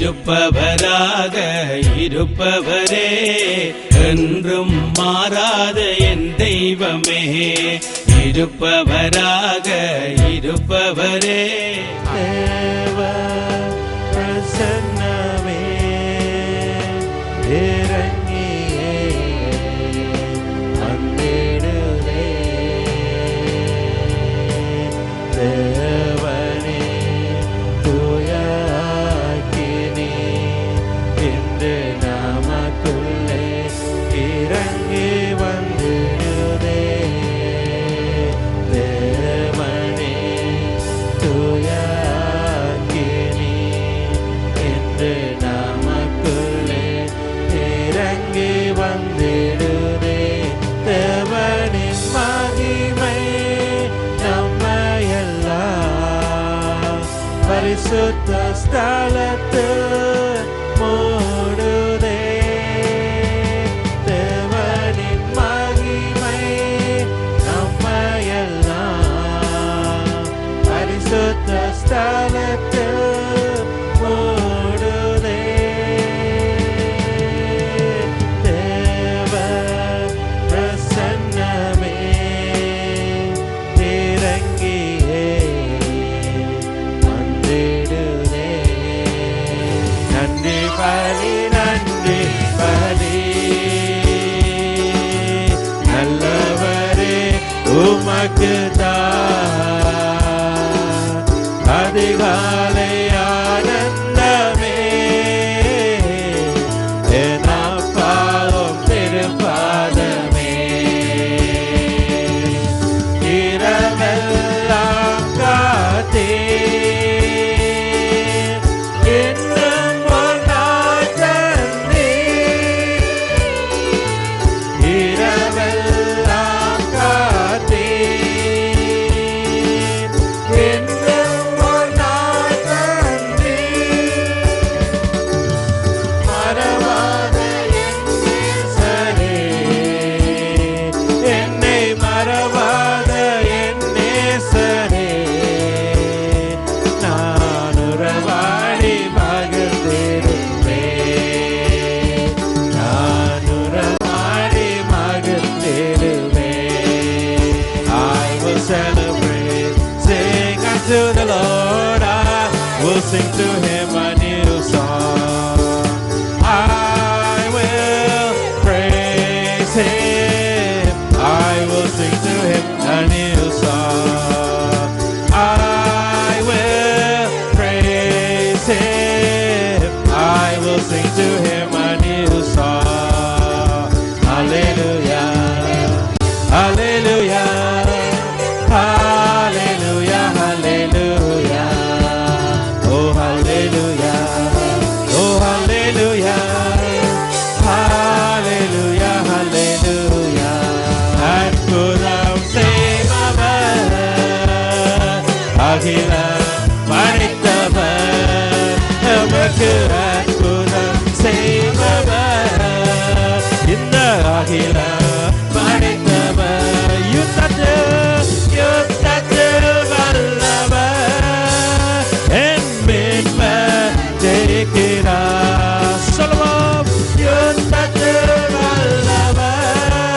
இருப்பவராக இருப்பவரே, என்றும் மாறாத என் தெய்வமே, இருப்பவராக இருப்பவரே. தேவ பிரசன்னமே இறங்கியே வந்திடுதே. தேவனே தூய அக்கினி இன்று நமக்குள்ளே இறங்கி வந்திடுதே. தேவனே தூய அக்கினி இன்று நமக்குள்ளே இறங்கி வந்திடுதே. தேவனின் மகிமை நம்மையெல்லாம் பரிசுத்த ஸ்தலத்தில் மூடுதே. தேவனின் மகிமை நம்மையெல்லாம் பரிசுத்த ஸ்தலத்தில் மூடுதே. தேவ பிரசன்னமே இறங்கியே வந்திடுதே. நன்றி பலி நன்றி பலி நல்லவரே உமக்கு அதிகாலை ஆனந்தமே என் அப்பாவும் திருப்பாதமே. இரவெல்லாம் காத்தே இன்னும் ஒரு நாள் தந்தே. இரவெல்லாம் காத்தே இன்னும் ஒரு நாள் தந்தே. மறவாத என் நேசரே, என்னை மறவாத என் நேசரே, நான் உறவாடி மகிழ்ந்திடுவேன். நான் உறவாடி மகிழ்ந்திடுவேன். I will celebrate, sing unto the Lord. I will sing to him a new song. I will praise him. I will sing to him a new song. I will praise him. I will sing to him a new song. Hallelujah. Hallelujah. Hallelujah. Hallelujah. Oh hallelujah. Oh hallelujah. Hallelujah. Hallelujah. அற்புதம் செய்பவர், அகில படைத்தவர், நமக்கு அற்புதம் செய்பவர், இந்த அகில படைத்தவர், யுத்தத்தில் வல்லவர், என் மீட்பர் ஜெயிக்கிறார். சொல்லுவோம், யுத்தத்தில் வல்லவர்,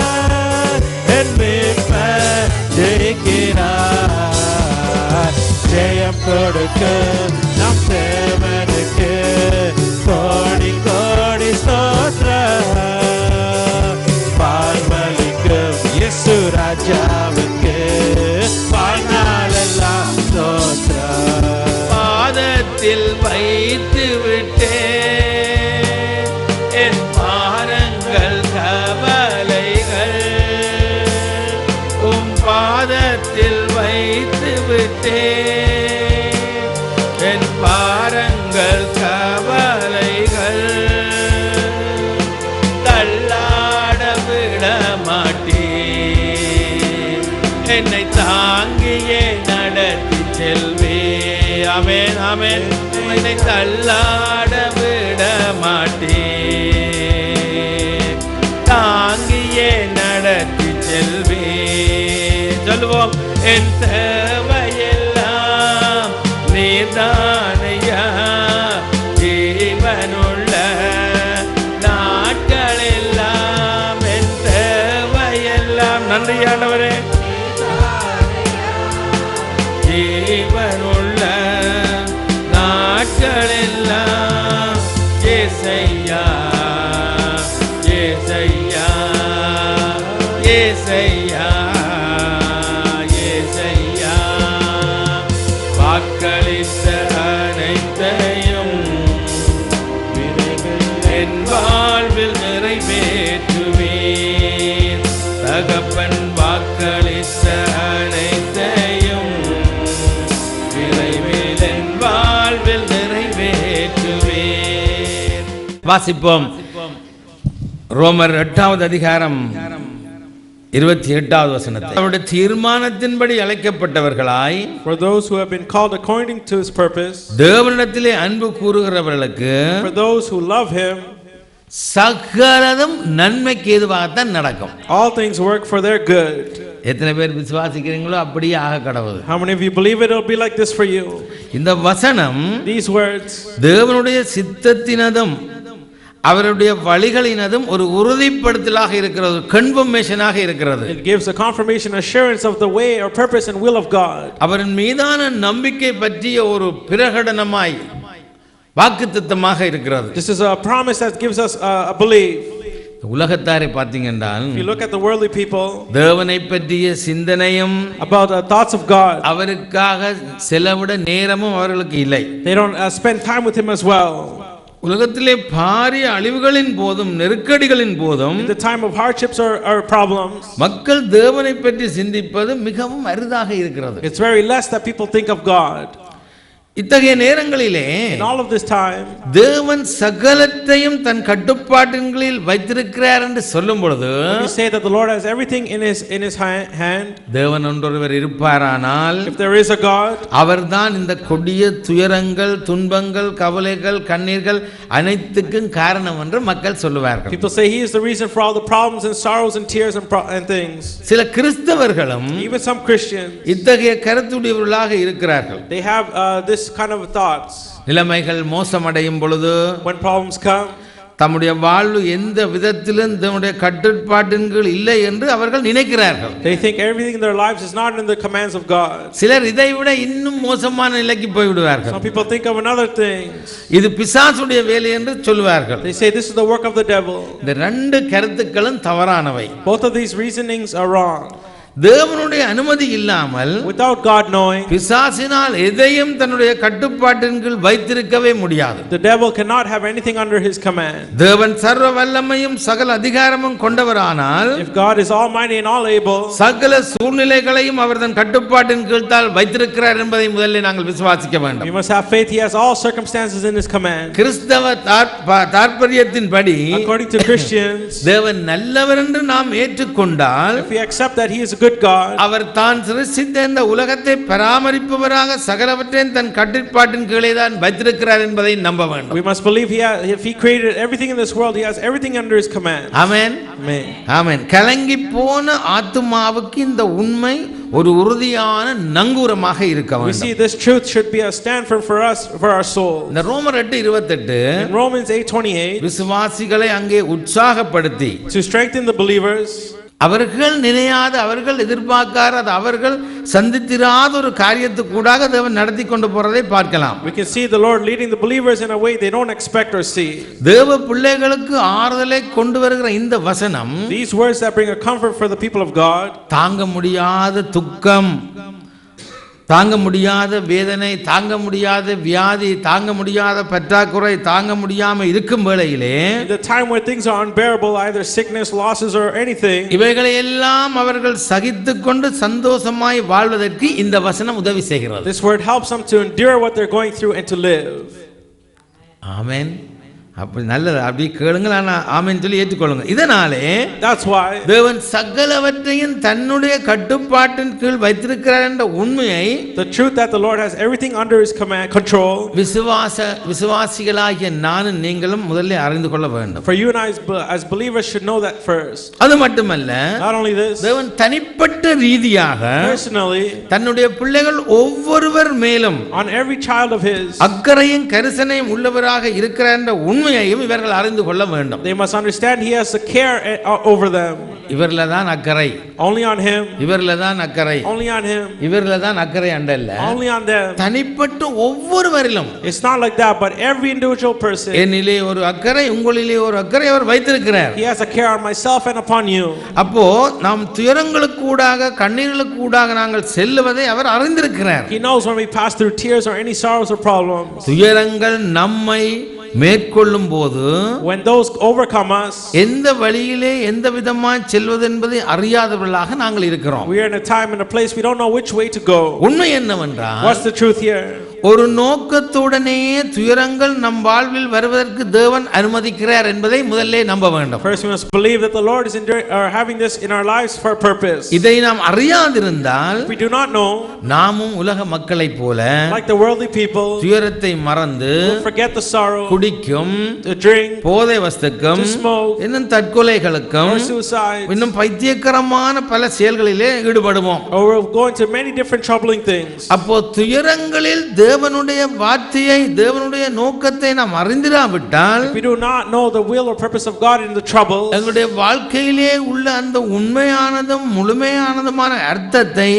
என் மீட்பர் ஜெயிக்கிறார். ஜெயம் கொடுக்க நம் தேவனுக்கு கோடி கோடி ஸ்தோத்திரம். பார்வலிக்கும் இயேசு ராஜாவுக்கு வாழ்நாளெல்லாம் ஸ்தோத்திரம். பாதத்தில் வைத்து விட்டேன் என் பாரங்கள் கவலைகள், உம் பாதத்தில் வைத்து விட்டேன் என் பாரங்கள் கவலைகள். தள்ளாட விட மாட்டேன், என்னை தாங்கியே நடத்தி செல்வே. ஆமென் ஆமென். என்னை தள்ளாட விட மாட்டேன், தாங்கியே நடத்தி செல்வே. சொல்லுவோம், என் தேவையெல்லாம் நீர்தானையா, ஜீவ ஏசையா ஏசையா ஏசையா ஏசையா வாக்களித்த அனைத்தையும் என் வாழ்வில் நிறைவேற்றுவேன். தகப்பன் வாக்களித்த அனைத்தையும் விரைவில் என் வாழ்வில் நிறைவேற்றுவேன். வாசிப்போம். ரோமர் 8வது அதிகாரம் 28வது வசனத்தை. அவருடைய தீர்மானத்தின்படி அழைக்கப்பட்டவர்களாய், for those who have been called according to his purpose, தேவனிடத்திலே அன்பு கூறுகிறவர்களுக்கு, for those who love him, சகலதும் நன்மைக்கு ஏதுவாகத்தான் நடக்கும். all things work for their good. எத்தனை பேர் விசுவாசிக்கிறீங்களோ அப்படியே ஆக கடவுது. How many of you believe it will be like this for you? இந்த வசனம் these words தேவனுடைய சித்தத்தினதும் அவருடைய வழிகளினதும் ஒரு உறுதிப்படுத்தலாக இருக்கிறது, கன்ஃபர்மேஷனாக இருக்கிறது. It gives a confirmation, assurance of the way or purpose and will of God. அவரின் மீதான நம்பிக்கை பற்றிய ஒரு பிரகடனமாய் வாக்குத்தத்தமாக இருக்கிறது. This is a promise that gives us a belief. உலகத்தாரை பார்த்தீங்கன்னா, if you look at the worldly people, தேவனை பற்றிய சிந்தனையும் about the thoughts of God, அவருக்காக செலவிட நேரமும் அவர்களுக்கு இல்லை. they don't spend time with him as well. உலகத்திலே பாரிய அழிவுகளின் போதும் நெருக்கடிகளின் போதும், in the time of hardships or problems, மக்கள் தேவனை பற்றி சிந்திப்பது மிகவும் அரிதாக இருக்கிறது. it's very less that people think of God. இத்தகைய நேரங்களிலே, in all of this time, தேவன் சகலத்தையும் தன் கட்டுப்பாட்டின்களில் வைத்திருக்கிறார் என்று சொல்லும் பொழுது, we say that the Lord has everything in his hand. தேவன் ஒருவர் இருப்பாரானால், if there is a God, அவர்தான் இந்த கொடிய துயரங்கள், துன்பங்கள், கவலைகள், கண்ணீர்கள் அனைத்துக்கும் காரணம் என்று மக்கள் சொல்லுவார்கள். people say he is the reason for all the problems and sorrows and tears and things. சில கிறிஸ்தவர்களும் even some Christians, இத்தகைய கருத்துடையவர்களாக இருக்கிறார்கள். they have this kind of thoughts. நிலைமைகள் மோசமடையும் பொழுது, when problems come, தம்முடைய வாழ்வு எந்த விதத்திலும் தம்முடைய கட்டுப்பாட்டின்கள் இல்லை என்று அவர்கள் நினைக்கிறார்கள். they think everything in their lives is not in the commands of God. சிலர் இதை விட இன்னும் மோசமான நிலைக்கு போய் விடுவார்கள். some people think of another thing. இது பிசாசுடைய வேலை என்று சொல்வார்கள். they say this is the work of the devil. இந்த ரெண்டு கருத்துக்களும் தவறானவை. both of these reasonings are wrong. தேவனுடைய அனுமதி இல்லாமல், without God knowing, பிசாசினால் எதையும் தன்னுடைய கட்டுப்பாட்டின் கீழ் வைத்திருக்கவே முடியாது. the devil cannot have anything under his command. தேவன் சர்வ வல்லமையும் சகல அதிகாரமும் கொண்டவரானால், if God is almighty and all able, சகல சூழ்நிலைகளையும் அவர் தன் கட்டுப்பாட்டின் கீழ் வைத்திருக்கிறார் என்பதை முதலில் நாங்கள் விசுவாசிக்க வேண்டும். we must have faith he has all circumstances in his command. கிறிஸ்தவ தாற்பரியத்தின்படி, according to Christians, தேவன் நல்லவர் என்று நாம் ஏற்றுக்கொண்டால், if we accept that he is good God, அவர் தான் சிருஷ்டித்த இந்த உலகத்தை பராமரிப்பவராக சகலவற்றையும் தன் கட்டுப்பாட்டின் கீழே தான் வைத்திருக்கிறார் என்பதை நம்ப வேண்டும். we must believe if he created everything in this world, he has everything under his command. ஆமென், ஆமென். கலங்கி போன ஆத்துமாவுக்கு இந்த உண்மை ஒரு உறுதியான நங்கூரமாக இருக்க வேண்டும். we see this truth should be a stand for us, for our soul. இந்த ரோமர் 8:28, in Romans 8:28, விசுவாசிகளை அங்கே உற்சாகப்படுத்தி, to strengthen the believers, அவர்கள் நினையாத, அவர்கள் எதிர்பார்க்காத, அவர்கள் சந்தித்திராத ஒரு காரியத்துக்கூடாக தேவன் நடத்தி கொண்டு போறதை பார்க்கலாம். we can see the Lord leading the believers in a way they don't expect or see. தேவ பிள்ளைகளுக்கு ஆறுதலை கொண்டு வருகிற இந்த வசனம், these words that bring a comfort for the people of God, தாங்க முடியாத துக்கம், தாங்க முடியாத வேதனை, தாங்க முடியாத வியாதி, தாங்க முடியாத பற்றாக்குறை, தாங்க முடியாம இருக்கும் வேளையிலே, in the time where things are unbearable, either sickness, losses or anything, இவைகளை எல்லாம் அவர்கள் சகித்துக்கொண்டு சந்தோஷமாய் வாழ்வதற்கு இந்த வசனம் உதவி செய்கிறது. this word helps them to endure what they're going through and to live. ஆமென். அப்படி நல்லது, அப்படி கேளுங்க, ஆமென் சொல்லி ஏற்றுக்கொள்ளுங்க. இதனாலே that's why தேவன் சகலவற்றையும் தன்னுடைய கட்டுப்பாட்டின் கீழ் வைத்திருக்கிறார் என்ற உண்மையை, the truth that the Lord has everything under his command control, விசுவாசிகளாகிய நானும் நீங்களும் முதல்ல அறிந்து கொள்ள வேண்டும். for you and I as believers should know that first. அது மட்டுமல்ல, not only this, தேவன் தனிப்பட்ட ரீதியாக personally தன்னுடைய பிள்ளைகள் ஒவ்வொருவர் மேலும் on every child of his அக்கறையும் கரிசனையும் உள்ளவராக இருக்கிறார் என்ற உண்மை உண்மையையும் இவர்கள் அறிந்து கொள்ள வேண்டும். They must understand he has a care over them. இவர்ல தான் அக்கறை. Only on him. இவர்ல தான் அக்கறை. Only on him. இவர்ல தான் அக்கறை அண்டல்ல. Only on them. தனிப்பட்ட ஒவ்வொருவரிலும். It's not like that, but every individual person. என்னிலே ஒரு அக்கறை, உங்களிலே ஒரு அக்கறை அவர் வைத்திருக்கிறார். He has a care on myself and upon you. அப்போ நாம் துயரங்களுக்கு கூடாக கண்ணீர்களுக்கு கூடாக நாங்கள் செல்லுவதை அவர் அறிந்திருக்கிறார். He knows when we pass through tears or any sorrows or problems. துயரங்கள் நம்மை மேற்கொள்ளும் போது when those overcome us, எந்த வழியிலே எந்த விதமாய் செல்வது என்பதை அறியாதவர்களாக நாங்கள் இருக்கிறோம். we are in a time and a place we don't know which way to go. உண்மை என்னவென்றால், what's the truth here? ஒரு நோக்கத்துடனே துயரங்கள் நம் வாழ்வில் வருவதற்கு தேவன் அனுமதிக்கிறார் என்பதை முதல்ல நம்ப வேண்டும். First we must believe that the Lord is having this in our lives for a purpose. இதை நாம் அறியாதிருந்தால், if we do not know, நாமும் உலக மக்களைப் போல like the worldly people, துயரத்தை மறந்து forget the sorrow, குடிக்கும், to drink, போதை வஸ்துக்கும், to smoke, இன்னும் தற்கொலைகளுக்கும், or suicide, இன்னும் பைத்தியக்காரமான பல செயல்களிலே ஈடுபடுவோம். or we'll go into many different troubling things. அப்போ துயரங்களில் தேவனுடைய வார்த்தையை, தேவனுடைய நோக்கத்தை நாம் அறிந்திராவிட்டால், if we do not know the will or purpose of God in the trouble, எங்களுடைய வாழ்க்கையிலே உள்ள அந்த உண்மையானதும் முழுமையானதுமான அர்த்தத்தை,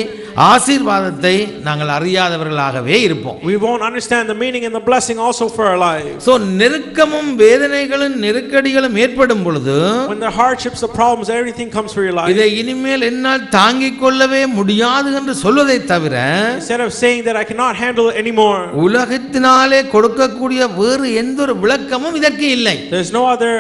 ஆசீர்வாதத்தை நாங்கள் அறியாதவர்களாகவே இருப்போம். we won't understand the meaning and the blessing also for our lives. So நெருக்கமும் வேதனைகளும் நெருக்கடிகளும் ஏற்படும் பொழுது, when the hardships, the problems, everything comes for your life, இதை இனிமேல் என்னால் தாங்கிக் கொள்ளவே முடியாது என்று சொல்வதை தவிர, instead of saying that I cannot handle it anymore, உலகத்தினாலே கொடுக்கக்கூடிய வேறு எந்த ஒரு விளக்கமும் இதற்கு இல்லை. there's no other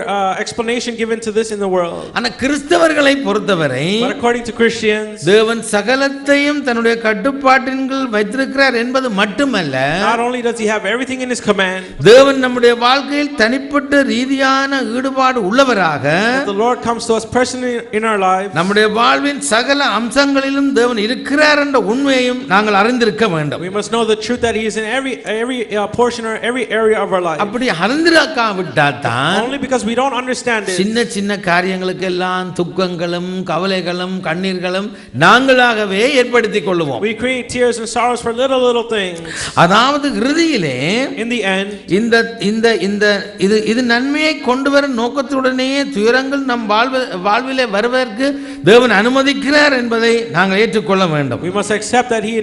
explanation given to this in the world. ஆனா கிறிஸ்தவர்களை பொறுத்தவரை, but according to Christians, தேவன் சகலத்தையும் தன்னுடைய கட்டுப்பாட்டின் கீழ் வைத்திருக்கிறார் என்பது மட்டுமல்ல, not only does he have everything in his command, தேவன் நம்முடைய வாழ்க்கையில் தனிப்பட்ட ரீதியான ஈடுபாடு உள்ளவராக, the Lord comes to us personally in our lives, நம்முடைய வாழ்வின் சகல அம்சங்களிலும் தேவன் இருக்கிறார் என்ற உண்மையையும் நாங்கள் அறிந்திருக்க வேண்டும். we must know the truth that he is in every portion or every area of our life. அப்படி அறிந்திராவிட்டால் தான், only because we don't understand it, சின்ன சின்ன காரியங்களுக்கு எல்லாம் துக்கங்களும் கவலைகளும் கண்ணீர்களும் நாங்களாகவே ஏற்படுத்திக் கொள்வோம். we create tears and sorrows for little things. அதாவது இறுதியிலே, in the end, இது நன்மையை கொண்டு வரும் நோக்கத்துடனே துயரங்கள் நம் வாழ்விலே வருவதற்கு தேவன் அனுமதிக்கிறார் என்பதை நாங்கள் ஏற்றுக்கொள்ள வேண்டும். we must accept that he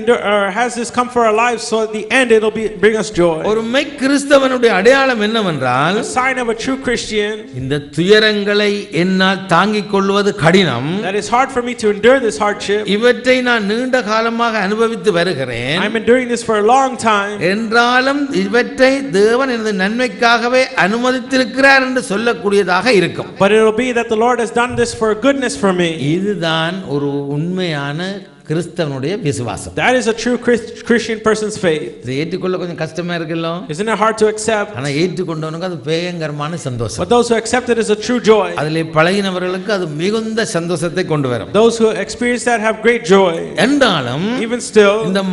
has this come for our lives, so at the end it will bring us joy. ஒரு மெய் கிறிஸ்தவனுடைய அடையாளம் என்னவென்றால், the sign of a true Christian, இந்த துயரங்களை என்னால் தாங்கிக் கொள்வது கடினம், that is hard for me to endure this hardship, இவற்றை நான் நீண்ட காலமாக அனுபவித்து வருகிறேன், I'm enduring this for a long time, என்றாலும் இவற்றை தேவன் எனது நன்மைக்காகவே அனுமதித்திருக்கிறார் என்று சொல்லக்கூடியதாக இருக்கும். but it will be that the Lord has done this for goodness for me. இதுதான் ஒரு உண்மையான கிறிஸ்தவனுடைய விசுவாசம். that is a true Christian person's faith. இதை ஏற்றுக்கொள்ள கொஞ்சம் கஷ்டமா இருக்குல்ல? isn't it hard to accept? ஆனா ஏற்றுக்கொண்டவனுக்கு அது பயங்கரமான சந்தோஷம். but those who accept it is a true joy. அதிலே பழகினவர்களுக்கு அது மிகுந்த சந்தோஷத்தை கொண்டு வரும். those who experience that have great joy. என்றாலும் even still, இந்த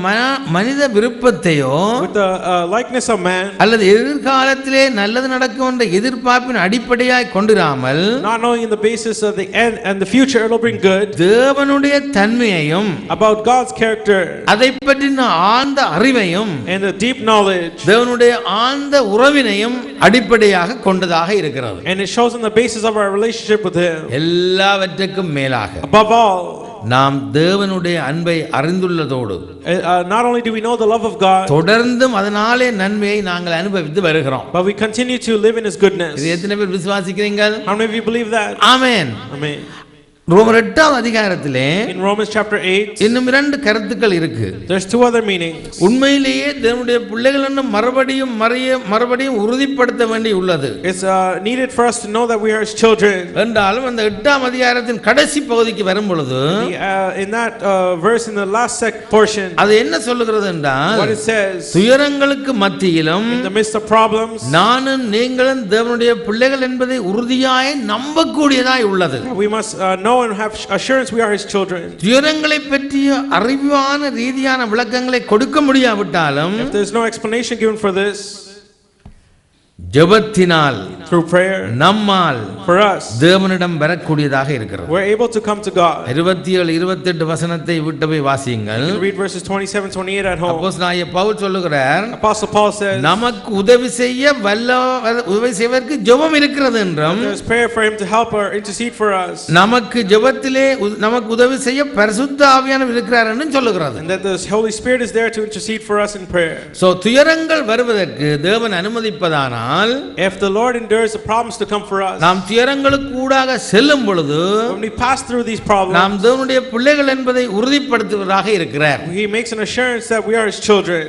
மனித விருப்பத்தையோ, with the likeness of man, அல்லது எதிர்காலத்திலே நல்லது நடக்கும் என்ற எதிர்பார்ப்பின் அடிப்படையாய் கொண்டிராமல், not knowing in the basis of the end and the future it will bring good, தேவனுடைய தன்மையையும், about God's character, அதை பற்றின ஆழ்ந்த அறிவையும், and the deep knowledge, தேவனுடைய ஆழ்ந்த உறவினையும் அடிப்படையாக கொண்டதாக இருக்கிறது. and it shows on the basis of our relationship with him. எல்லாவற்றுக்கும் மேலாக, above all, நாம் தேவனுடைய அன்பை அறிந்துள்ளதோடு, not only do we know the love of God, தொடர்ந்தும் அதனாலே நன்மையை நாங்கள் அனுபவித்து வருகிறோம். but we continue to live in his goodness. இது எத்தனை பேர் விசுவாசிக்கிறீங்க? how many of you believe that? Amen. amen. ரோமர் 8ஆம் அதிகாரத்திலே in Romans chapter 8 இன்னும் 2 கருத்துக்கள் இருக்கு. there's two other meanings. உண்மையிலேயே தேவனுடைய பிள்ளைகள் என்று மறுபடியும் உறுதிப்படுத்த வேண்டி உள்ளது. it's needed for us to know that we are his children. என்றாலும் அந்த 8ஆம் அதிகாரத்தின் கடைசி பகுதிக்கு வரும் பொழுது, in that verse in the last portion, அது என்ன சொல்லுகிறது என்றால், what it says, துயரங்களுக்கு மத்தியிலும் in the midst of problems, நானும் நீங்களும் தேவனுடைய பிள்ளைகள் என்பதை உறுதியாய் நம்பக்கூடியதாய் உள்ளது. we must know and have assurance we are his children. துயரங்களை பற்றிய அறிவான ரீதியான விளக்கங்களை கொடுக்க முடியாவிட்டாலும், if there is no explanation given for this, ஜெபத்தினால் through prayer நம்மால் for us தேவனிடம் வரக்கூடியதாக இருக்கிறது. we're able to come to God. 27 28 வசனத்தை விட்டு போய் வாசியுங்கள். Read verses 27 28 at home. அப்போஸ்தலனாகிய பவுல் சொல்லுகிறார், Apostle Paul says நமக்கு உதவி செய்வதற்கு ஜெபம் இருக்கிறது என்றும், there's prayer for him to help or intercede for us, நமக்கு ஜெபத்திலே நமக்கு உதவி செய்ய பரிசுத்த ஆவியானவர் இருக்கிறார் என்று சொல்லுகிறது. and that the Holy Spirit is there to intercede for us in prayer. So துயரங்கள் வருவதற்கு தேவன் அனுமதிப்பதானால், if the Lord endures the problems to come for us, நாம் துயரங்களுக்கு கூடாக செல்லும் பொழுது when we pass through these problems, நாம் தேவனுடைய பிள்ளைகள் என்பதை உறுதிப்படுத்துவதாக இருக்கிறார். he makes an assurance that we are his children.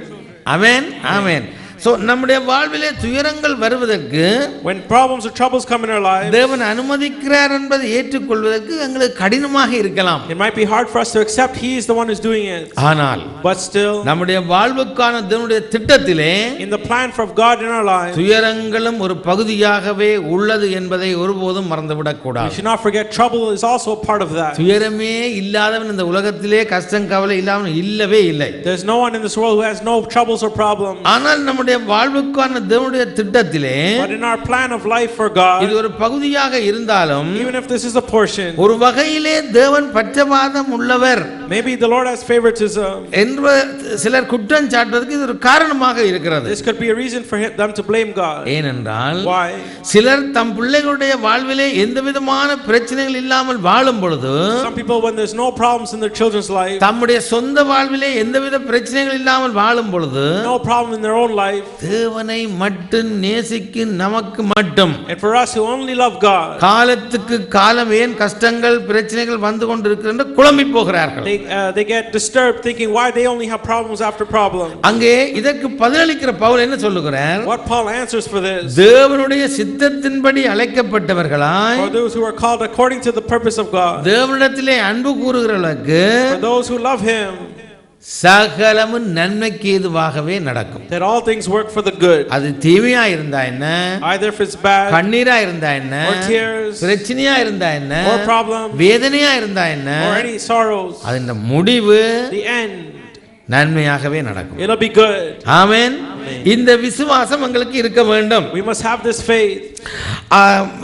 Amen amen. So நம்முடைய வாழ்விலே துயரங்கள் வருவதற்கு, when problems or troubles come in our lives, தேவன் அனுமதிக்கிறார் என்பதை ஏற்றுக்கொள்வதற்கு எங்களுக்கு கடினமாக இருக்கலாம். it might be hard for us to accept he is the one who's doing it, ஆனால் but still நம்முடைய வாழ்வுக்கான தேவனுடைய திட்டத்திலே in the plan for God in our lives, துயரங்களும் ஒரு பகுதியாகவே உள்ளது என்பதை ஒருபோதும் மறந்துவிடக் we கூடாது. should not forget trouble is also a part of that. துயரமே இல்லாதவன் இந்த உலகத்திலே கஷ்டம் கவலை இல்லாமல் இல்லவே இல்லை. There's no one in this world who has no troubles or problems. ஆனால் நம்முடைய வாழ்வுக்கான தேவனுடைய திட்டத்திலே, but in our plan of life for God, இது ஒரு பகுதியாக இருந்தாலும், even if this is a portion, ஒரு வகையிலே தேவன் பட்சபாதம் உள்ளவர், maybe the Lord has favoritism என்று சிலர் குற்றம் சாட்டுவதற்கு இது ஒரு காரணமாக இருக்கிறது. this could be a reason for them to blame God. ஏனென்றால் why? சிலர் தம் பிள்ளைகளுடைய வாழ்விலே எந்த விதமான பிரச்சனைகள் இல்லாமல் வாழும் பொழுது, some people when there's no problems in their children's life, தம்முடைய சொந்த வாழ்விலே எந்தவித பிரச்சனைகள் இல்லாமல் வாழும் பொழுது, no problem in their own life, தேவனை மட்டும் நேசிக்கும் நமக்கு மட்டும், and for us who only love God, காலத்துக்கு காலம் ஏன் கஷ்டங்கள் பிரச்சனைகள் வந்து கொண்டிருக்கின்ற குழம்பி போகிறார்கள். they get disturbed thinking why they only have problems after problems. அங்கே இதற்கு பதிலளிக்கிற பவுல் என்ன சொல்லுகிறார்? what Paul answers for this, தேவனுடைய சித்தத்தின்படி அழைக்கப்பட்டவர்களாய், for those who are called according to the purpose of God, தேவனிடத்திலே அன்பு கூறுகிறவர்களுக்கு, for those who love him, சகலமும் நன்மைக்கு ஏதுவாகவே நடக்கும். that all things work for the good. அது தீமையா இருந்தா என்ன, either if it's bad, கண்ணீரா இருந்தா என்ன, or tears, பிரச்சனையா இருந்தா என்ன, or problem, வேதனையா இருந்தா என்ன, or any sorrows, அதன் முடிவு the end, நன்மையாகவே நடக்கும். it'll be good. ஆமென். இந்த விசுவாசம் உங்களுக்கு இருக்க வேண்டும். we must have this faith.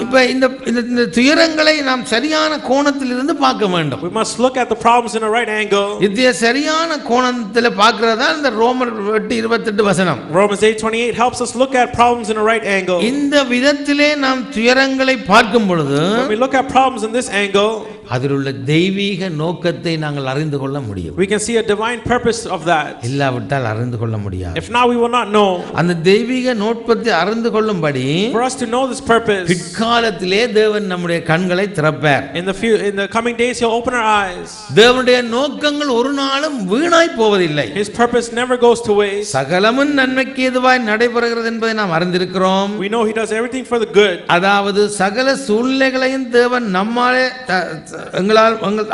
இப்ப இந்த துயரங்களை நாம் சரியான கோணத்தில் இருந்து பார்க்க வேண்டும். we must look at the problems in a right angle. இது சரியான கோணத்தில் பார்க்கிறதா இந்த ரோமர் 8:28 வசனம். Romans 8:28 helps us look at problems in a right angle. இந்த விதத்திலே நாம் துயரங்களை பார்க்கும் பொழுது, when we look at problems in this angle, அதில் உள்ள தெய்வீக நோக்கத்தை நாங்கள் அறிந்து கொள்ள முடியும். we can see a divine purpose of that. இல்லாவிட்டால் அறிந்து கொள்ள முடியாது. if not, we will not know. அந்த தெய்வீக நோக்கத்தை அறிந்து கொள்ளும்படி, for us to know this purpose, பிற்காலத்திலே தேவன் நம்முடைய கண்களை திறப்பார். in the coming days he'll open our eyes. தேவனுடைய நோக்கங்கள் ஒரு நாளும் வீணாய் போவதில்லை. his purpose never goes to waste. சகலமும் நன்மைக்கு ஏதுவாய் நடைபெறுகிறது என்பதை நாம் அறிந்திருக்கிறோம். we know he does everything for the good. அதாவது சகல சூழ்நிலைகளையும் தேவன் நம்மாலே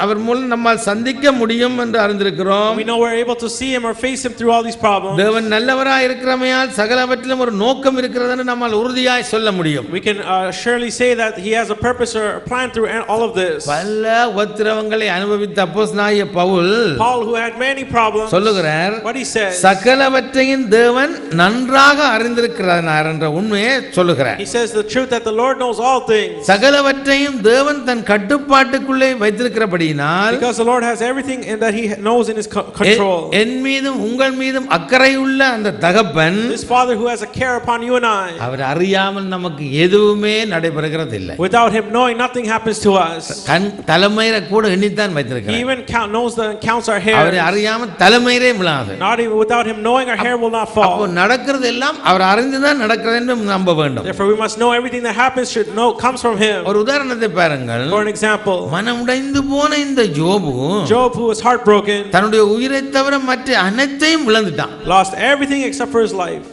அவர் மூலம் நம்மால் சந்திக்க முடியும் என்று அறிந்திருக்கிறோம். we know we're able to see him or face him through all these problems. தேவன் நல்லவராய் இருக்கிறமையால் சகலவற்றிலும் ஒரு நோக்கம் இருக்கிறது என்று நம்மால் உறுதியாய் சொல்ல முடியும். we can surely say that he has a purpose or a plan through all of this. பல உபத்திரவங்களை அனுபவித்த அப்போஸ்தலனாகிய Pavul, Paul who had many problems, சொல்லுகிறார், what he says, சகலவற்றையும் தேவன் நன்றாக அறிந்திருக்கிறார் என்ற உண்மையை சொல்லுகிறார். he says the truth that the Lord knows all things. சகலவற்றையும் தேவன் தன் கட்டுப்பாட்டுக்குள்ளே வைத்திருக்கிறபடியினால், because the Lord has everything and that he knows in his control. என் மீதும் உங்கள் மீதும் அக்கறை உள்ள அந்த தகப்பன், this father who has a care upon you and I, அவர் அறியாமல் நமக்கு எதுவுமே நடைபெறுகிறது இல்லை. without him knowing nothing happens to us. தலைமையில கூட எண்ணித்தான் வைத்திருக்கிறார். he even knows the counts our hair. அவரை அறியாமல் தலைமையிலே விழாது. not even without him knowing our hair will not fall. அப்போ நடக்கிறது எல்லாம் அவர் அறிந்துதான் நடக்கிறது என்று நம்ப வேண்டும். therefore we must know everything that happens comes from him. ஒரு உதாரணத்தை பாருங்கள். for an example, மனமுடைந்து போன இந்த யோபு, Job who was heartbroken, தன்னுடைய உயிரை தவிர மற்ற அனைத்தையும் இழந்துட்டான். lost everything except for his life.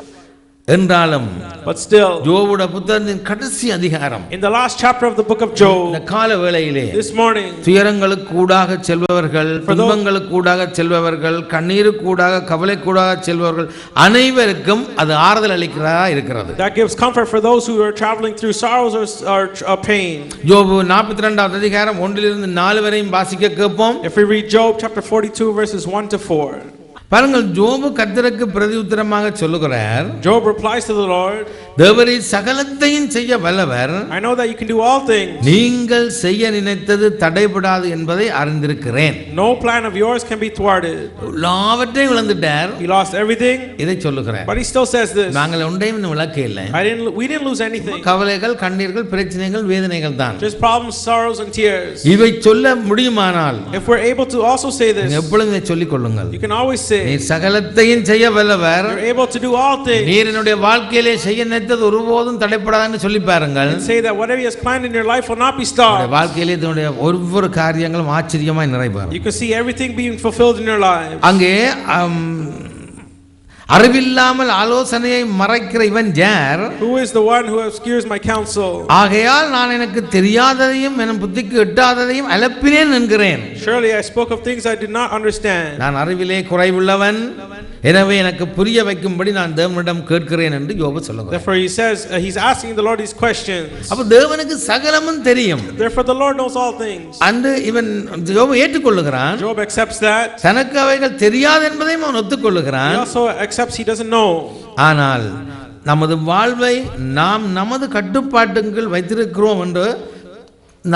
என்றாலும் but still, யோபுடைய புத்தகத்தின் கடைசி அதிகாரம், in the last chapter of the book of Job, இந்த கால வேளையிலே, this morning, துயரங்களுக்கு கூடாக செல்பவர்கள், துன்பங்களுக்கு கூடாக செல்பவர்கள், கண்ணீருக்கு கூடாக கவலைக்கு கூடாக செல்பவர்கள் அனைவருக்கும் அது ஆறுதல் அளிக்கிறதா இருக்கிறது. that gives comfort for those who are traveling through sorrows or pain. யோபு 42 அதிகாரம் 1 லிருந்து 4 வரையும் வாசிக்க கேட்போம். if we read Job chapter 42 verses 1 to 4, பாருங்கள், ஜோபு கர்த்தருக்கு பிரதியுத்தரமாக சொல்லுகிறார். Job replies to the Lord, தேவரீர் சகலத்தையும் செய்ய வல்லவர். I know that you can do all things. நீங்கள் செய்ய நினைத்தது தடைபடாது என்பதை அறிந்திருக்கிறேன். No plan of yours can be thwarted. எல்லாவற்றையும் இழந்துட்டார். He lost everything. இதை சொல்லுகிறார். But he still says this. நாங்கள் ஒன்றையும் விளக்க இல்லை. We didn't lose anything. கவலைகள், கண்ணீர்கள், பிரச்சனைகள், வேதனைகள் தான். Just problems, sorrows and tears. இவை சொல்ல முடியுமானால், if we're able to also say this, எப்பொழுதும் இதை சொல்லிக் கொள்ளுங்கள். you can always say, நீர் சகலத்தையும் செய்ய வல்லவர். you're able to do all things. நீர் என்னுடைய வாழ்க்கையிலே செய்ய நினைத்தது ஒருபோதும் தடைபடாதுன்னு சொல்லி பாருங்கள். And say that whatever he has planned in your life will not be stopped. வாழ்க்கையிலே இதனுடைய ஒவ்வொரு காரியங்களும் ஆச்சரியமாய் நிறைவேறும். You can see everything being fulfilled in your life. அங்கே அறிவில்லாமல் ஆலோசனையை மறைக்கிற இவன் யார்? Who is the one who obscures my counsel? ஆகையால் நான் எனக்கு தெரியாததையும் என் புத்திக்கு எட்டாததையும் அலப்பினேன் என்கிறேன். Surely I spoke of things I did not understand. நான் அறிவிலே குறைவுள்ளவன், எனவே எனக்கு புரிய வைக்கும்படி நான் தேவனிடம் கேட்கிறேன் என்று யோபு சொல்லுகிறார். Therefore he says, he's asking the Lord these questions. அப்ப தேவனுக்கு சகலமும் தெரியும். Therefore the Lord knows all things. அன்று இவன் யோபு ஏற்றுக்கொள்ளுகிறான். Job accepts that. தனக்கு அவைகள் தெரியாது என்பதையும் அவன் ஒத்துக்கொள்ளுகிறான். He also accepts he doesn't know. ஆனால் நமது வாழ்வை நாம் நமது கட்டுப்பாட்டுக்குள் வைத்திருக்கிறோம் என்று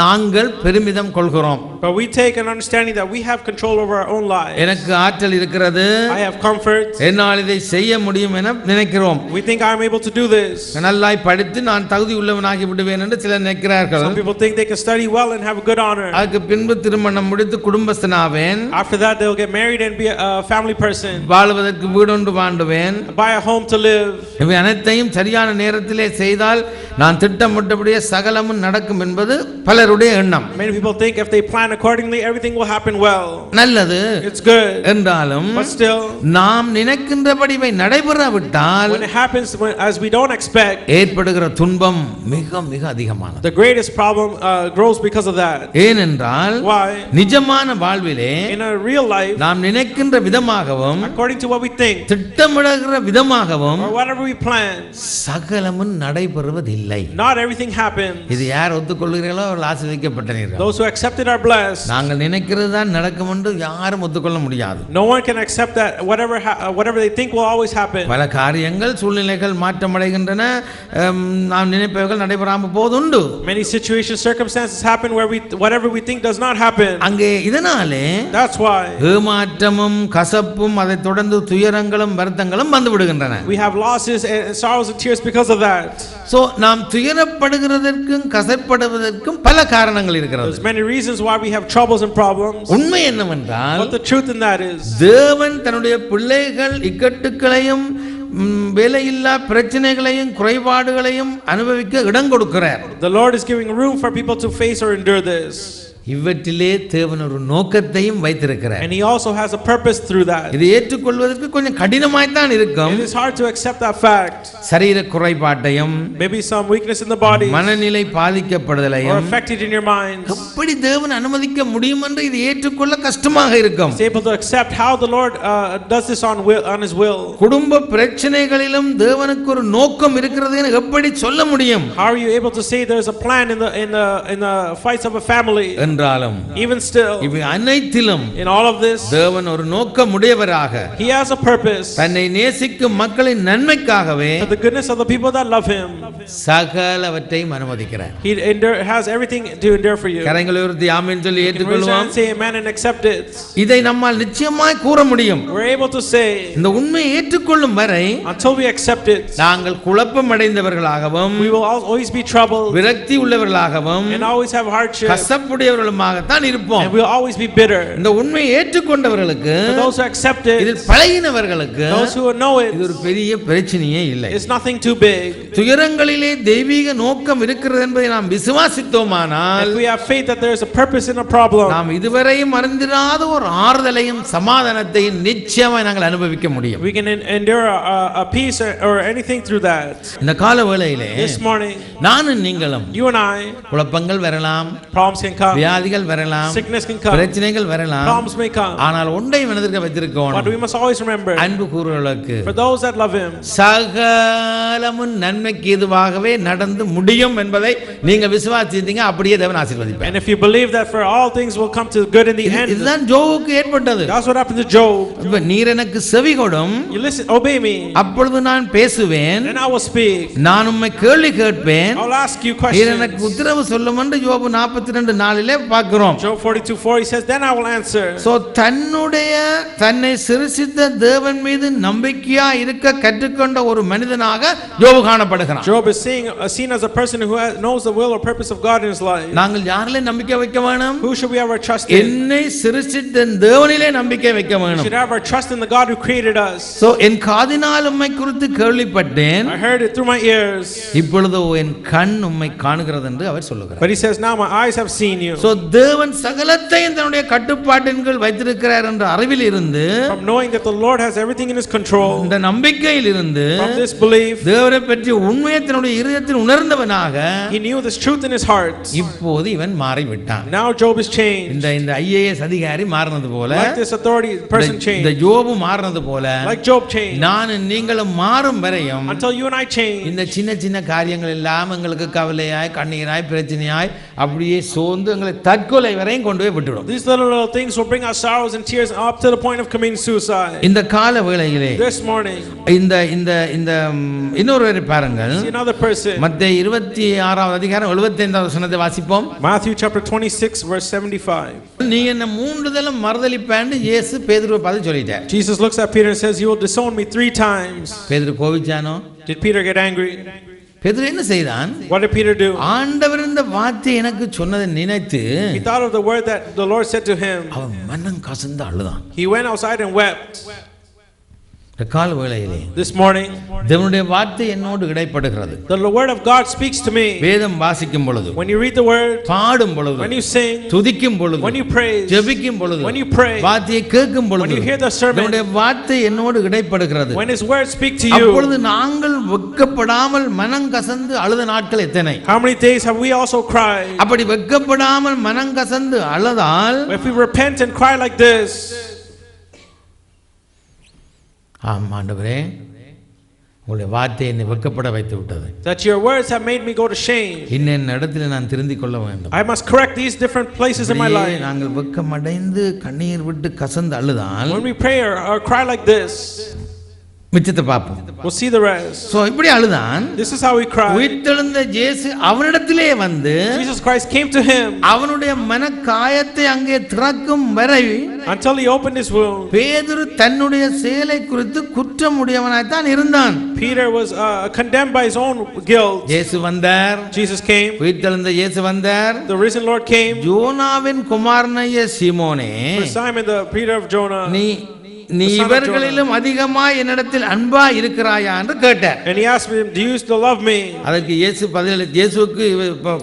நாங்கள் பெருமிதம் கொள்கிறோம். But we take an understanding that we have control over our own lives. எனக்கு ஆற்றல் இருக்கிறது, I have comfort, என்னால் இதை செய்ய முடியும் என நினைக்கிறோம். we think I am able to do this. நல்லாய் படித்து நான் தகுதி உள்ளவனாகி விடுவேன் என்று சிலர் நினைக்கிறார்கள். Some people think they can study well and have a good honor. அதுக்கு பின்பு திருமணம் முடித்து குடும்பஸ்தனாவேன். After that they will get married and be a family person. வாழ்வதற்கு வீடொன்று வாண்டுவேன். Buy a home to live. இவை அனைத்தையும் சரியான நேரத்திலே செய்தால் நான் திட்டமிட்டபடியே சகலமும் நடக்கும் என்பது பலருடைய எண்ணம். Many people think if they plan accordingly everything will happen well. நல்லது, it's good. என்றாலும் but still நாம் நினைக்கின்றபடி இவை நடைபெறாவிட்டால் when it happens as we don't expect, ஏற்படுகிற துன்பம் மிக மிக அதிகமானது. The greatest problem grows because of that. ஏனென்றால் why? நிஜமான வாழ்விலே in a real life நாம் நினைக்கின்ற விதமாகவும் according to what we think, திட்டமிடுகிற விதமாகவும் or whatever we plan, சகலமும் நடைபெறுவதில்லை. not everything happens. இது யார் ஒத்துக்கொள்கிறீர்களோ அவர்கள் ஆசீர்வதிக்கப்பட்டவர்கள். Those who accepted are blessed. நாங்கள் நினைக்கிறது தான் நடக்கும் என்று யாரும் ஒத்துக்கொள்ள முடியாது. No one can accept that whatever they think will always happen. பல காரியங்கள், சூழ்நிலைகள் மாற்றமடைகின்றன. நாம் நினைப்பவைகள் நடைபெறாமல் போதுண்டு. Many situations, circumstances happen where whatever we think does not happen. அங்கே இதனாலே that's why ஏமாற்றமும் கசப்பும் அதை தொடர்ந்து துயரங்களும் வருத்தங்களும் வந்து விடுகின்றன. we have losses and sorrows and tears because of that. So நாம் துயரப்படுகிறதற்கும் கசப்படுவதற்கும் பல காரணங்கள் இருக்கிறது. There's many reasons why we have troubles and problems. உண்மை என்னவென்றால், but the truth in that is தேவன் தன்னுடைய பிள்ளைகள் இக்கட்டுகளையும் வேலையில்லா பிரச்சனைகளையும் குறைபாடுகளையும் அனுபவிக்க இடம் கொடுக்கிறார். The Lord is giving room for people to face or endure this. இவற்றிலே தேவன் ஒரு நோக்கத்தையும் வைத்திருக்கிறார். And he also has a purpose through that. இதை ஏற்றுக்கொள்வதற்கு கொஞ்சம் கடினமாய் தான் இருக்கும். It is hard to accept that fact. சரீர குறைபாட்டையும், maybe some weakness in the body, மனநிலை பாதிக்கப்படுதலையும், or affected in your mind, எப்படி தேவன் அனுமதிக்க முடியும் என்று இதை ஏற்றுக்கொள்ள கஷ்டமாக இருக்கும். is able to accept how the Lord does this on his will. குடும்ப பிரச்சனைகளிலும் தேவனுக்கு ஒரு நோக்கம் இருக்கிறது என எப்படி சொல்ல முடியும்? How are you able to say there's a plan in the fights of a family? என்றாலும் even still, இவை அனைத்திலும் in all of this, தேவன் ஒரு நோக்கமுடையவராக, he has a purpose, தன்னை நேசிக்கும் மக்களின் நன்மைக்காகவே for the goodness of the people that love him, சகலவற்றையும் அனுமதிக்கிறார். he has everything to endure for you. கரங்களை உயர்த்தி ஆமென் சொல்லி ஏற்றுக்கொள்வோம். say amen and accept it. இதை நம்மால் நிச்சயமாய் கூற முடியும். we're able to say, இந்த உண்மையை ஏற்றுக்கொள்ளும் வரை until we accept it, நாங்கள் குழப்பம் அடைந்தவர்களாகவும், we will always be troubled, விரக்தி உள்ளவர்களாகவும், and always have hardship, கசப்புடையவர்களுமாகத்தான் இருப்போம். and we will always be bitter. இந்த உண்மையை ஏற்றுக்கொண்டவர்களுக்கு, for those who accept it, இதில் பழகினவர்களுக்கு, those who know it, இது ஒரு பெரிய பிரச்சனையே இல்லை. it's nothing too big. துயரங்களிலே தெய்வீக நோக்கம் இருக்கிறது என்பதை நாம் விசுவாசித்தோமானால், if we have faith that there is a purpose in a problem, நாம் இதுவரையும் அறிந்திராத ஒரு ஆறுதலையும் சமாதானத்தையும் நிச்சயமாய் நாங்கள் அனுபவிக்க முடியும். we can endure a peace or anything through that. இந்த கால வேளையிலே this morning, நானும் நீங்களும் you and I, குழப்பங்கள் வரலாம், problems can come, வியாதிகள் வரலாம், sickness can come, பிரச்சனைகள் வரலாம், problems may come, ஆனால் ஒன்றை மனதிற்கு வைத்திருக்கணும். but we must always remember, அன்பு கூறுகளுக்கு for those that love him, சகலமும் நன்மைக்கு ஏதுவாகவே நடந்து முடியும் என்பதை நீங்க விசுவாசித்தீங்க, அப்படியே தேவன் ஆசீர்வதிப்பார். and if you believe that for all things will come to good in the end, இதுதான் ஜோபுக்கு ஏற்பட்டது. that's what happened to Job. நீர் எனக்கு செவி கொடும், you listen, obey me, அப்பொழுது நான் பேசுவேன், and I will speak, நான் உம்மை கேள்வி கேட்பேன், I will ask you நீர் questions. எனக்கு உத்தரவு சொல்லும் என்று யோபு 42:4 பார்க்கிறோம். Job 42:4 he says, then I will answer. So தன்னை சிருஷ்டித்த தேவன் மீது நம்பிக்கையா இருக்க கற்றுக்கொண்ட ஒரு மனிதனாக யோபு காணப்படுகிறான். Job is seen as a person who knows the will or purpose of God in his life. நாங்கள் யாரிலே நம்பிக்கை வைக்க வேணும்? Who should we have our trust in? என்னை சிருஷ்டித்த தேவனிலே நம்பிக்கை வைக்க We வேணும். should have our trust in the God who created us. So என் காதினால் உம்மை குறித்து கேள்விப்பட்டேன், I heard it through my ears, இப்பொழுது என் கண் உம்மை காணுகிறது என்று அவர் சொல்லுகிறார். but he says now my eyes have seen you. So தேவன் சகலத்தையும் தன்னுடைய கட்டுப்பாட்டின் கீழ் வைத்திருக்கிறார் என்ற அறிவில் இருந்து, from knowing that the Lord has everything in his control, இந்த நம்பிக்கையில் இருந்து, from this belief, தேவனை பற்றி உண்மையை தன்னுடைய இதயத்தில் உணர்ந்தவனாக he knew this truth in his heart. இப்போது இவன் மாறிவிட்டான். Now Job is changed. இந்த ஐஏஎஸ் அதிகாரி மாறினது போல, like this authority person changed, இந்த யோபு மாறினது போல, like Job changed, நான் நீங்களும் மாறும் வரையும் until you and I change, இந்த சின்ன சின்ன காரியங்கள் எல்லாம் எங்களுக்கு கவலையாய் கண்ணீராய் பிரச்சனையாய் அப்படியே சோர்ந்து எங்களை தற்கொலை வரையும் கொண்டு போய் விட்டுடும். these little things will bring us sorrows and tears up to the point of committing suicide. இந்த கால வேளையிலே this morning இந்த இந்த இந்த இன்னொருவரை பாருங்கள். see another person. மத்தேயு 26வது அதிகாரம் 75வது வசனத்தை வாசிப்போம். Matthew chapter 26 verse 75. நீ என்ன 3 தடவை மறுதலிப்பேன்னு இயேசு பேதுருவை பார்த்து சொல்லிட்டார். Jesus looks at Peter and says, you will disown me 3 times. பேதுரு கோபிச்சானோ? Did Peter get angry? பேதுரு என்ன செய்தான்? What did Peter do? ஆண்டவர் இந்த வார்த்தை எனக்கு சொன்னதை நினைத்து, he thought of the word that the Lord said to him. அவன் மனம் கசந்து அழுதான். he went outside and wept. கால வேளையிலே this morning தேவனுடைய வார்த்தை என்னோடு இடைப்படுகிறது. the word of God speaks to me. வேதம் வாசிக்கும் பொழுது, when you read the word, பாடும் பொழுது, when you sing, துதிக்கும் பொழுது, when you praise, ஜெபிக்கும் பொழுது, when you pray, வார்த்தையை கேட்கும் பொழுது, when you hear the sermon, தேவனுடைய வார்த்தை என்னோடு இடைப்படுகிறது. when his words speak to you, அப்பொழுது நாங்கள் வெட்கப்படாமல் மனம் கசந்து அழுத நாட்கள் எத்தனை? how many days have we also cried? அப்படி வெட்கப்படாமல் மனம் கசந்து அழுதால், if we repent and cry like this, ஆண்டவரே உங்களுடைய வார்த்தை என்னை வெட்கப்பட வைத்து விட்டது. that your words have made me go to shame. இன்னென்ன இடத்துல நான் திருந்திக் கொள்ள வேண்டும். I must correct these different places in my life. நாங்கள் வெட்கமடைந்து கண்ணீர் விட்டு கசந்து அழுதால், when we pray or cry like this, மிச்சத்தை பார்ப்போம். we'll see the rest. So இப்படி அழுதான். this is how we cry. உயிர்த்தெழுந்த இயேசு அவனிடத்திலே வந்து, Jesus Christ came to him, அவனுடைய மனக்காயத்தை அங்கே திறக்கும் வரை, until he opened his wound. பேதுரு தன்னுடைய செயலை குறித்து குற்றமுடையவனாய் தான் இருந்தான். Peter was condemned by his own guilt. இயேசு வந்தார். Jesus came. உயிர்த்தெழுந்த இயேசு வந்தார். the risen Lord came. யோனாவின் குமாரனாகிய சீமோனே, for Simon the Peter of Jonah, நீ இவர்களிலும் அதிகமாய் என்னிடத்தில் அன்பா இருக்கிறாயா என்று கேட்டார். and he asked him, do you still love me? அதற்கு இயேசுவுக்கு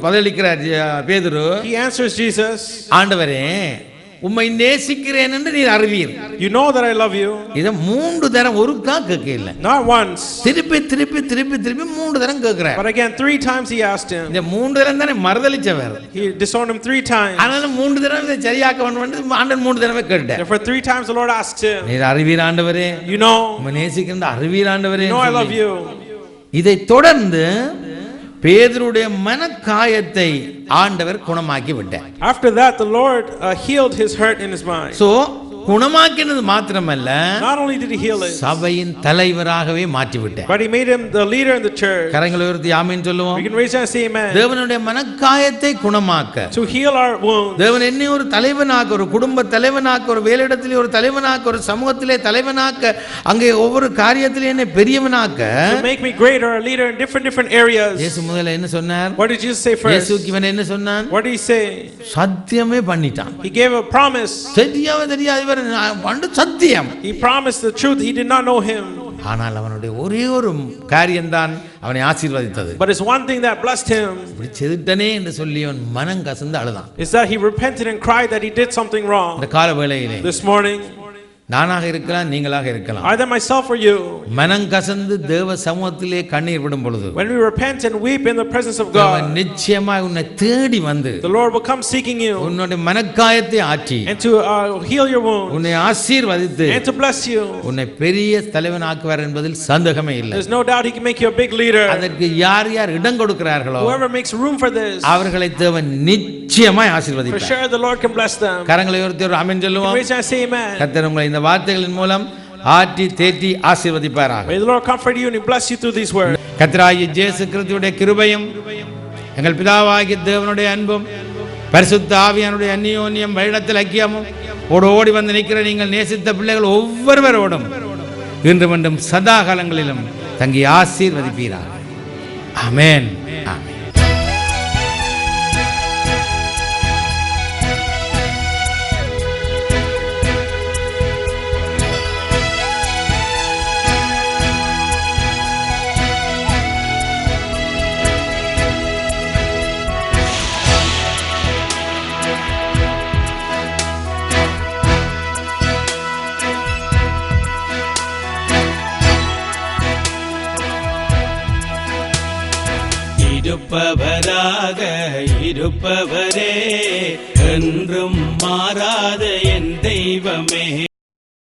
பதிலளிக்கிறார் பேதுரு. he answers Jesus, ஆண்டவரே உம்மை நேசிக்கிறேன் என்று நீர் அறிவீர். you know that I love you. இத 3 தரம் ஒருக்கா கேட்கல, not once, திருப்பி 3 தரம் கேக்குறார். but again 3 times he asked him. இந்த 3 தரம் தானே மறுதலிச்சவர். he disowned him 3 times. அதனால 3 தரம் இதை சரியாக்க வேண்டும் ஆண்டவர் 3 தடவை கேட்டார். for 3 times the Lord asked him, நீர் அறிவீர் ஆண்டவரே, you know, உம்மை நேசிக்கிறேன் அறிவீர் ஆண்டவரே, you know I love you. இதை தொடர்ந்து பேதுருடைய மனக்காயத்தை ஆண்டவர் குணமாக்கி விட்டார். after that the Lord healed his hurt in his mind. So குணமாக்கினது மாத்திரமல்ல, not only did he heal it, சபையின் தலைவராகவே மாற்றி விட்டார். but he made him the leader in the church. கரங்களை உயர்த்தி ஆமென் சொல்லுவோம். we can raise and say amen. தேவனுடைய மனக்காயத்தை குணமாக்க, to heal our wounds, தேவன் என்னை ஒரு தலைவனாக்க, ஒரு குடும்ப தலைவனாக்க, ஒரு வேலையிடத்திலே ஒரு தலைவனாக்க, ஒரு சமூகத்திலே தலைவனாக்க, அங்கே ஒவ்வொரு காரியத்திலே என்னை பெரியவனாக்க, to make me greater, a leader in different areas. இயேசு முதல்ல என்ன சொன்னார்? what did Jesus say first? இயேசுக்கு இவன் என்ன சொன்னான்? what did he say? சத்தியமே பண்ணிட்டான். he gave a promise. தெரியாது சத்தியம். he promised the truth. he did not know him. ஆனால் அவனுடைய ஒரே ஒரு காரியம்தான் அவனை ஆசீர்வதித்தது. but it's one thing that blessed him. இப்படி செதுட்டனே என்று சொல்லி அவன் மனம் கசந்து அழுதான். is that he repented and cried that he did something wrong. இந்த கால வேளையிலே this morning நானாக இருக்கலாம், நீங்களாக இருக்கலாம். Either myself or you. மனம் கசந்து தேவ சமூகத்திலே கண்ணீர் விடும் பொழுது, when we repent and weep in the presence of God, நிச்சயமாக உன்னை தேடி வந்து the Lord will come seeking you, உன்னுடைய மனக்காயத்தை ஆற்றி, and to heal your wounds, உன்னை ஆசீர்வதித்து, and to bless you, உன்னை பெரிய தலைவனாக்குவார் என்பதில் சந்தேகமே இல்லை. There's no doubt he can make you a big leader. அதற்கு யார் யார் இடம் கொடுக்கிறார்களோ, whoever makes room for this, அவர்களை தேவன் நிச்சயமாய் ஆசீர்வதிப்பார். for sure the Lord can bless them. கரங்களை உயர்த்தி ஒரு ஆமென் சொல்லுவோம். Raise and say amen. கர்த்தர் உங்களை இந்த வார்த்தைகளின் மூலம் ஆற்றி தேற்றி ஆசீர்வதிப்பாராக. May the Lord comfort you and bless you through these words. கர்த்தராகிய இயேசு கிறிஸ்துவுடைய கிருபையும், எங்கள் பிதாவாகிய தேவனுடைய அன்பும், பரிசுத்த ஆவியானுடைய அந்நியோன்யம், வழிநடத்தல் ஐக்கியமும், ஓடி வந்து நிற்கிற நீங்கள் நேசித்த பிள்ளைகள் ஒவ்வொருவரோடும் இன்று மீண்டும் சதா காலங்களிலும் தங்கி ஆசீர்வதிப்பீராக. ஆமென். ஆமென். இருப்பவராக இருப்பவரே, என்றும் மாறாத என் தெய்வமே.